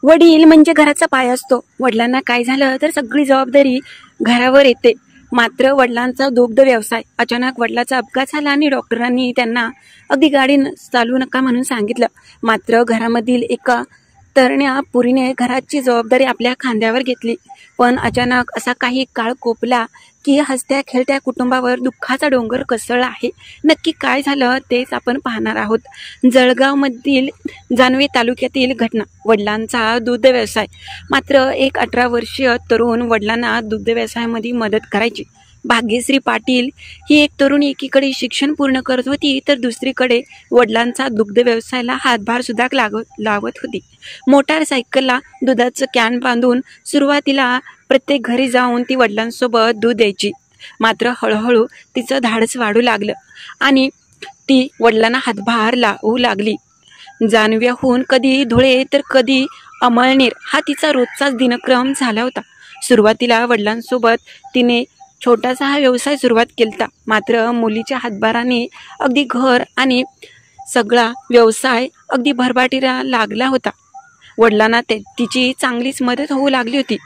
वडील म्हणजे घराचा पाय असतो. वडिलांना काय झालं तर सगळी जबाबदारी घरावर येते. मात्र वडिलांचा दुग्ध व्यवसाय. अचानक वडिलाचा अपघात झाला आणि डॉक्टरांनी त्यांना अगदी गाडी चालवू नका म्हणून सांगितलं. मात्र घरामधील एका तरण्या पुरीने घराची जबाबदारी आपल्या खांद्यावर घेतली. पण अचानक असा काही काळ कोपला की हसत्या खेळत्या कुटुंबावर दुःखाचा डोंगर कोसळला आहे. नक्की काय झालं तेच आपण पाहणार आहोत. जळगावमधील जानवे तालुक्यातील घटना. वडिलांचा दुग्ध व्यवसाय. मात्र एक 18 वर्षीय तरुण वडिलांना दुग्ध व्यवसायामध्ये मदत करायची. भाग्यश्री पाटील ही एक तरुणी एकीकडे शिक्षण पूर्ण करत होती तर दुसरीकडे वडिलांचा दुग्ध व्यवसायाला हातभार सुद्धा लावत होती. मोटारसायकलला दुधाचं कॅन बांधून सुरुवातीला प्रत्येक घरी जाऊन ती वडिलांसोबत दूध द्यायची. मात्र हळूहळू तिचं धाडस वाढू लागलं आणि ती वडिलांना हातभार लावू लागली. जानव्याहून कधी धुळे तर कधी अमळनेर हा तिचा रोजचाच दिनक्रम झाला होता. सुरुवातीला वडिलांसोबत तिने छोटासा हा व्यवसाय सुरुवात केला. मात्र मुलीच्या हातभाराने अगदी घर आणि सगळा व्यवसाय अगदी भरभराटीला लागला होता. वडिलांना तिची चांगलीच मदत होऊ लागली होती.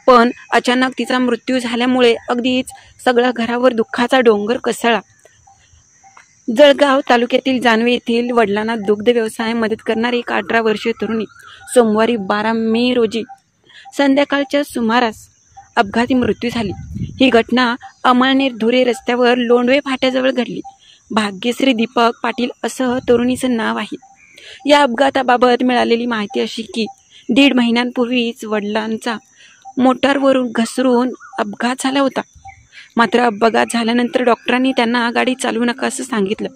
पण अचानक तिचा मृत्यू झाल्यामुळे अगदीच सगळा घरावर दुःखाचा डोंगर कोसळला. जळगाव तालुक्यातील जानवे येथील वडिलांना दुग्ध व्यवसाय मदत करणारी एक 18 वर्षीय तरुणी सोमवारी 12 मे रोजी संध्याकाळच्या सुमारास अपघाती मृत्यू झाली. ही घटना अमळनेर धुळे रस्त्यावर लोंढवे फाट्याजवळ घडली. भाग्यश्री दीपक पाटील असं तरुणीचं नाव आहे. या अपघाताबाबत मिळालेली माहिती अशी की 1.5 महिन्यांपूर्वीच वडिलांचा मोटारवरून घसरून अपघात झाला होता. मात्र अपघात झाल्यानंतर डॉक्टरांनी त्यांना गाडी चालवू नका असं सांगितलं.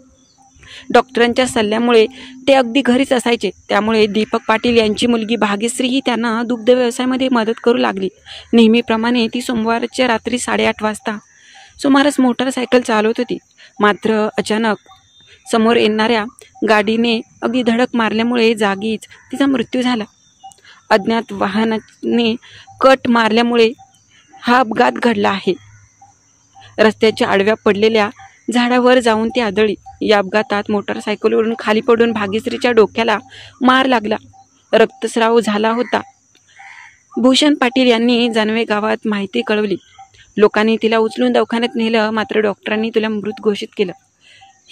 डॉक्टरांच्या सल्ल्यामुळे ते अगदी घरीच असायचे. त्यामुळे दीपक पाटील यांची मुलगी भाग्यश्री ही त्यांना दुग्ध व्यवसायामध्ये मदत करू लागली. नेहमीप्रमाणे ती सोमवारच्या रात्री 8:30 वाजता सुमारास मोटारसायकल चालवत होती. मात्र अचानक समोर येणाऱ्या गाडीने अगदी धडक मारल्यामुळे जागीच तिचा मृत्यू झाला. अज्ञात वाहनाने कट मारल्यामुळे हा अपघात घडला आहे. रस्त्याच्या आडव्या पडलेल्या झाडावर जाऊन ती आदळली. या अपघातात मोटारसायकलवरून खाली पडून भाग्यश्रीच्या डोक्याला मार लागला. रक्तस्राव झाला होता. भूषण पाटील यांनी जानवे गावात माहिती कळवली. लोकांनी तिला उचलून दवाखान्यात नेलं. मात्र डॉक्टरांनी तिला मृत घोषित केलं.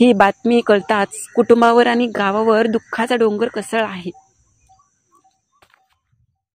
ही बातमी कळताच कुटुंबावर आणि गावावर दुःखाचा डोंगर कोसळला आहे.